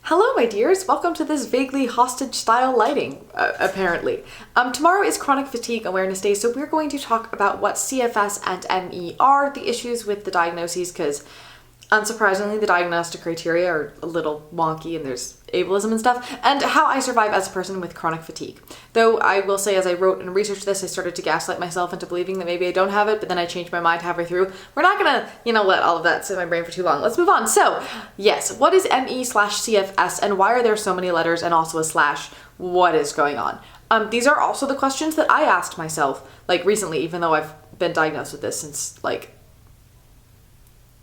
Hello, my dears. Welcome to this vaguely hostage-style lighting, apparently. Tomorrow is Chronic Fatigue Awareness Day, so we're going to talk about what CFS and ME are, the issues with the diagnoses, because unsurprisingly, the diagnostic criteria are a little wonky and there's ableism and stuff, and how I survive as a person with chronic fatigue. Though I will say, as I wrote and researched this, I started to gaslight myself into believing that maybe I don't have it, but then I changed my mind halfway through. We're not gonna, let all of that sit in my brain for too long. Let's move on. So, yes, what is ME/CFS and why are there so many letters and also a slash? What is going on? These are also the questions that I asked myself, recently, even though I've been diagnosed with this since,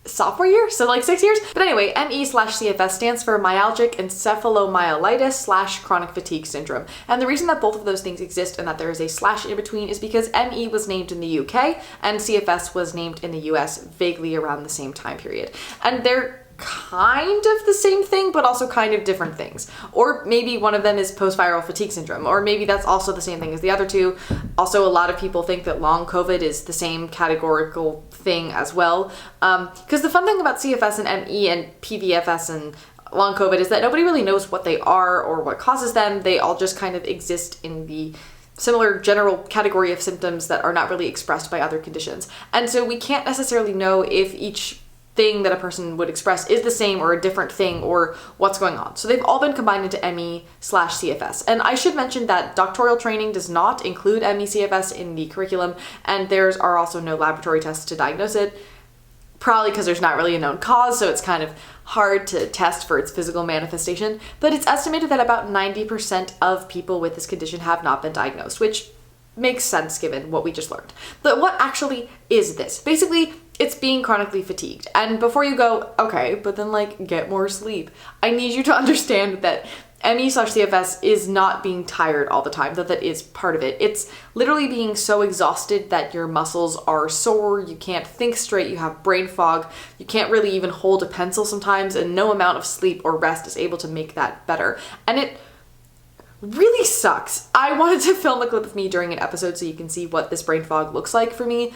sophomore year, so 6 years. But anyway, ME/CFS stands for myalgic encephalomyelitis / chronic fatigue syndrome. And the reason that both of those things exist and that there is a slash in between is because ME was named in the UK and CFS was named in the US vaguely around the same time period. And they're kind of the same thing, but also kind of different things. Or maybe one of them is post-viral fatigue syndrome, or maybe that's also the same thing as the other two. Also, a lot of people think that long COVID is the same categorical thing as well. Because the fun thing about CFS and ME and PVFS and long COVID is that nobody really knows what they are or what causes them. They all just kind of exist in the similar general category of symptoms that are not really expressed by other conditions. And so we can't necessarily know if each thing that a person would express is the same or a different thing or what's going on. So they've all been combined into ME/CFS. And I should mention that doctoral training does not include ME/CFS in the curriculum, and there are also no laboratory tests to diagnose it, probably because there's not really a known cause, so it's kind of hard to test for its physical manifestation. But it's estimated that about 90% of people with this condition have not been diagnosed, which makes sense given what we just learned. But what actually is this? Basically, it's being chronically fatigued. And before you go, okay, but then get more sleep, I need you to understand that ME/CFS is not being tired all the time, that is part of it. It's literally being so exhausted that your muscles are sore, you can't think straight, you have brain fog, you can't really even hold a pencil sometimes, and no amount of sleep or rest is able to make that better. And it really sucks. I wanted to film a clip of me during an episode so you can see what this brain fog looks like for me.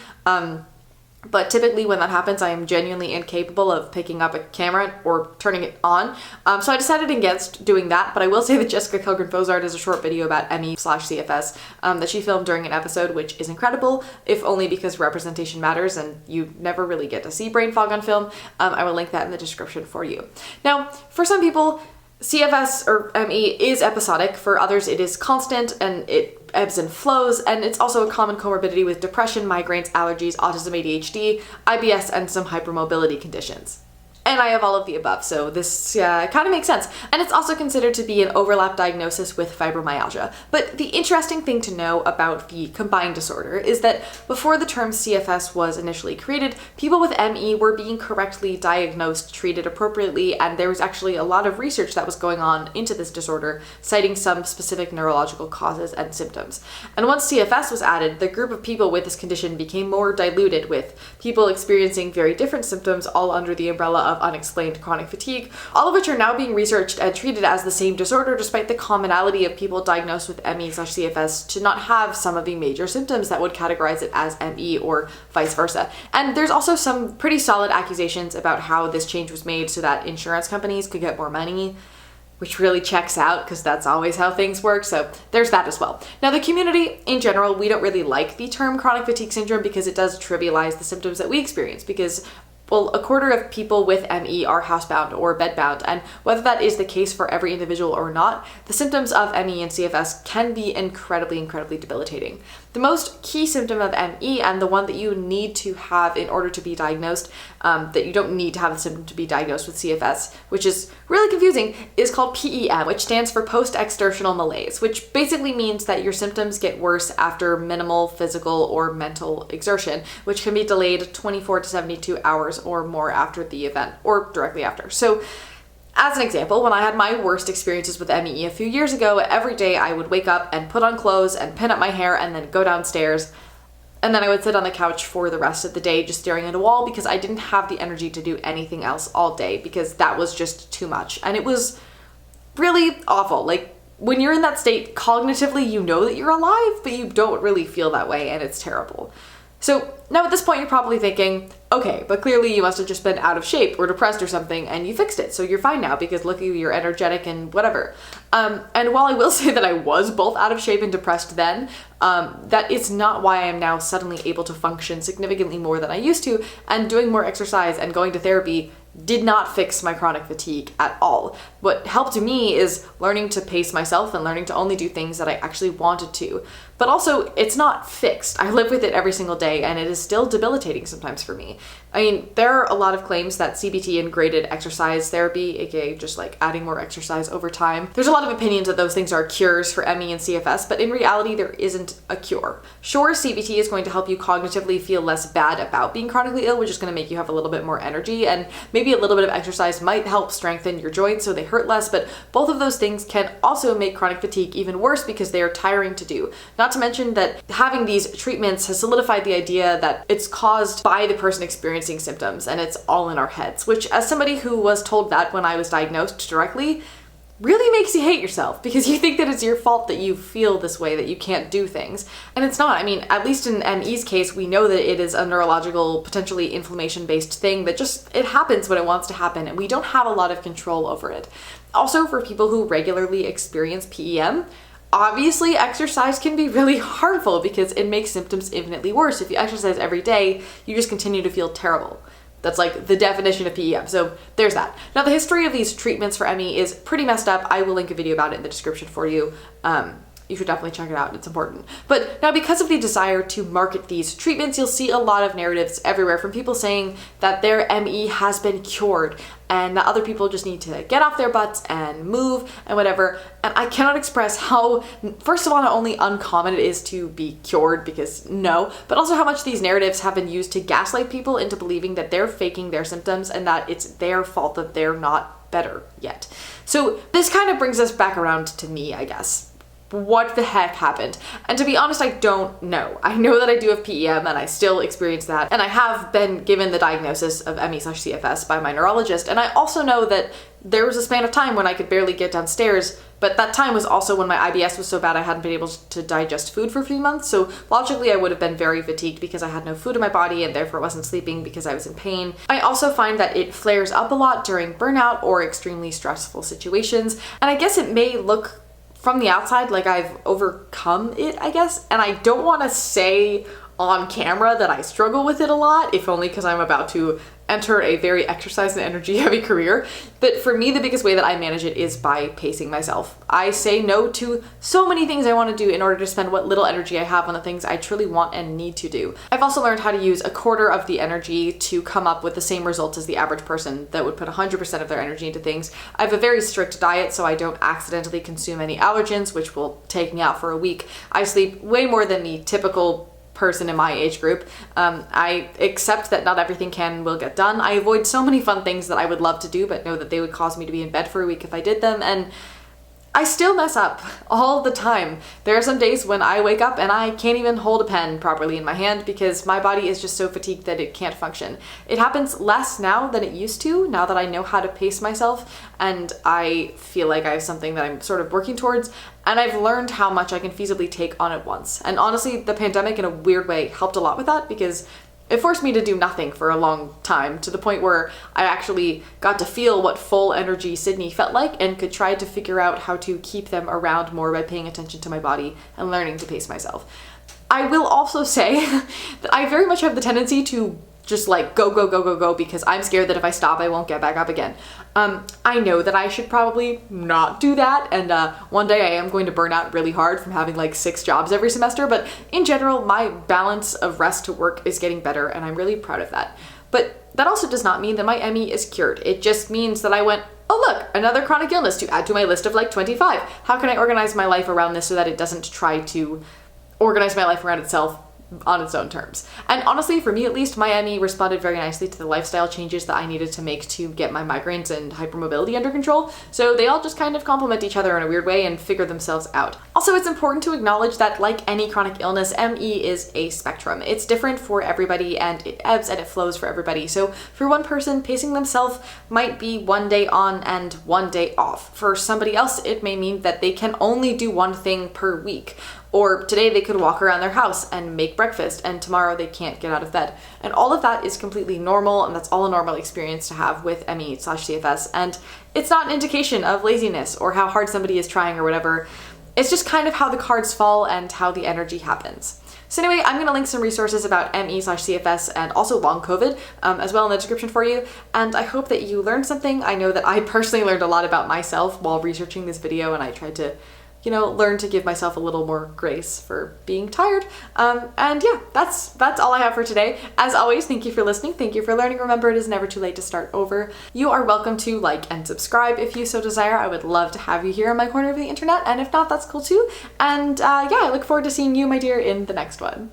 But typically when that happens, I am genuinely incapable of picking up a camera or turning it on. So I decided against doing that, but I will say that Jessica Kilgren-Fozard has a short video about ME/CFS that she filmed during an episode, which is incredible, if only because representation matters and you never really get to see brain fog on film. I will link that in the description for you. Now, for some people, CFS or ME is episodic. For others, it is constant and it ebbs and flows, and it's also a common comorbidity with depression, migraines, allergies, autism, ADHD, IBS, and some hypermobility conditions. And I have all of the above, so this kind of makes sense. And it's also considered to be an overlap diagnosis with fibromyalgia. But the interesting thing to know about the combined disorder is that before the term CFS was initially created, people with ME were being correctly diagnosed, treated appropriately, and there was actually a lot of research that was going on into this disorder, citing some specific neurological causes and symptoms. And once CFS was added, the group of people with this condition became more diluted, with people experiencing very different symptoms all under the umbrella of unexplained chronic fatigue, all of which are now being researched and treated as the same disorder, despite the commonality of people diagnosed with ME/CFS to not have some of the major symptoms that would categorize it as ME or vice versa. And there's also some pretty solid accusations about how this change was made so that insurance companies could get more money, which really checks out because that's always how things work. So there's that as well. Now, the community in general, we don't really like the term chronic fatigue syndrome because it does trivialize the symptoms that we experience, because a quarter of people with ME are housebound or bedbound, and whether that is the case for every individual or not, the symptoms of ME and CFS can be incredibly, incredibly debilitating. The most key symptom of ME, and the one that you need to have in order to be diagnosed, that you don't need to have the symptom to be diagnosed with CFS, which is really confusing, is called PEM, which stands for post-exertional malaise, which basically means that your symptoms get worse after minimal physical or mental exertion, which can be delayed 24 to 72 hours or more after the event, or directly after. So, as an example, when I had my worst experiences with ME a few years ago, every day I would wake up and put on clothes and pin up my hair and then go downstairs, and then I would sit on the couch for the rest of the day just staring at a wall because I didn't have the energy to do anything else all day because that was just too much. And it was really awful. When you're in that state, cognitively you know that you're alive, but you don't really feel that way, and it's terrible. So now at this point, you're probably thinking, okay, but clearly you must have just been out of shape or depressed or something and you fixed it. So you're fine now because look at you, you're energetic and whatever. And while I will say that I was both out of shape and depressed then, that is not why I am now suddenly able to function significantly more than I used to, and doing more exercise and going to therapy did not fix my chronic fatigue at all. What helped me is learning to pace myself and learning to only do things that I actually wanted to. But also, it's not fixed. I live with it every single day, and it is still debilitating sometimes for me. I mean, there are a lot of claims that CBT and graded exercise therapy, aka just like adding more exercise over time, there's a lot of opinions that those things are cures for ME and CFS, but in reality, there isn't a cure. Sure, CBT is going to help you cognitively feel less bad about being chronically ill, which is going to make you have a little bit more energy, and maybe a little bit of exercise might help strengthen your joints so they hurt less, but both of those things can also make chronic fatigue even worse because they are tiring to do. Not to mention that having these treatments has solidified the idea that it's caused by the person experiencing symptoms and it's all in our heads, which, as somebody who was told that when I was diagnosed directly, really makes you hate yourself because you think that it's your fault that you feel this way, that you can't do things. And it's not. I mean, at least in ME's case, we know that it is a neurological, potentially inflammation-based thing that just, it happens when it wants to happen and we don't have a lot of control over it. Also, for people who regularly experience PEM, obviously exercise can be really harmful because it makes symptoms infinitely worse. If you exercise every day, you just continue to feel terrible. That's like the definition of PEM. So there's that. Now, the history of these treatments for ME is pretty messed up. I will link a video about it in the description for you. You should definitely check it out. It's important. But now, because of the desire to market these treatments, you'll see a lot of narratives everywhere from people saying that their ME has been cured and that other people just need to get off their butts and move and whatever. And I cannot express how, first of all, not only uncommon it is to be cured, because no, but also how much these narratives have been used to gaslight people into believing that they're faking their symptoms and that it's their fault that they're not better yet. So this kind of brings us back around to me, I guess. What the heck happened? And to be honest, I don't know. I know that I do have PEM and I still experience that. And I have been given the diagnosis of ME/CFS by my neurologist. And I also know that there was a span of time when I could barely get downstairs, but that time was also when my IBS was so bad I hadn't been able to digest food for a few months. So logically, I would have been very fatigued because I had no food in my body and therefore wasn't sleeping because I was in pain. I also find that it flares up a lot during burnout or extremely stressful situations. And I guess it may look from the outside like I've overcome it, I guess. And I don't want to say on camera that I struggle with it a lot, if only because I'm about to enter a very exercise and energy heavy career. But for me, the biggest way that I manage it is by pacing myself. I say no to so many things I want to do in order to spend what little energy I have on the things I truly want and need to do. I've also learned how to use a quarter of the energy to come up with the same results as the average person that would put 100% of their energy into things. I have a very strict diet, so I don't accidentally consume any allergens, which will take me out for a week. I sleep way more than the typical person in my age group. I accept that not everything can and will get done. I avoid so many fun things that I would love to do, but know that they would cause me to be in bed for a week if I did them, and I still mess up all the time. There are some days when I wake up and I can't even hold a pen properly in my hand because my body is just so fatigued that it can't function. It happens less now than it used to, now that I know how to pace myself and I feel like I have something that I'm sort of working towards, and I've learned how much I can feasibly take on at once. And honestly, the pandemic in a weird way helped a lot with that because it forced me to do nothing for a long time, to the point where I actually got to feel what full energy Sydney felt like and could try to figure out how to keep them around more by paying attention to my body and learning to pace myself. I will also say that I very much have the tendency to just like go because I'm scared that if I stop, I won't get back up again. I know that I should probably not do that, and one day I am going to burn out really hard from having like 6 jobs every semester, but in general, my balance of rest to work is getting better, and I'm really proud of that. But that also does not mean that my ME is cured. It just means that I went, oh look, another chronic illness to add to my list of like 25. How can I organize my life around this so that it doesn't try to organize my life around itself on its own terms? And honestly, for me at least, my ME responded very nicely to the lifestyle changes that I needed to make to get my migraines and hypermobility under control. So they all just kind of complement each other in a weird way and figure themselves out. Also, it's important to acknowledge that like any chronic illness, ME is a spectrum. It's different for everybody and it ebbs and it flows for everybody. So for one person, pacing themselves might be one day on and one day off. For somebody else, it may mean that they can only do one thing per week. Or today they could walk around their house and make breakfast, and tomorrow they can't get out of bed. And all of that is completely normal, and that's all a normal experience to have with ME/CFS. And it's not an indication of laziness or how hard somebody is trying or whatever. It's just kind of how the cards fall and how the energy happens. So anyway, I'm going to link some resources about ME/CFS and also long COVID as well in the description for you. And I hope that you learned something. I know that I personally learned a lot about myself while researching this video, and I tried to, learn to give myself a little more grace for being tired. And yeah, that's all I have for today. As always, thank you for listening. Thank you for learning. Remember, it is never too late to start over. You are welcome to like and subscribe if you so desire. I would love to have you here in my corner of the internet. And if not, that's cool too. And yeah, I look forward to seeing you, my dear, in the next one.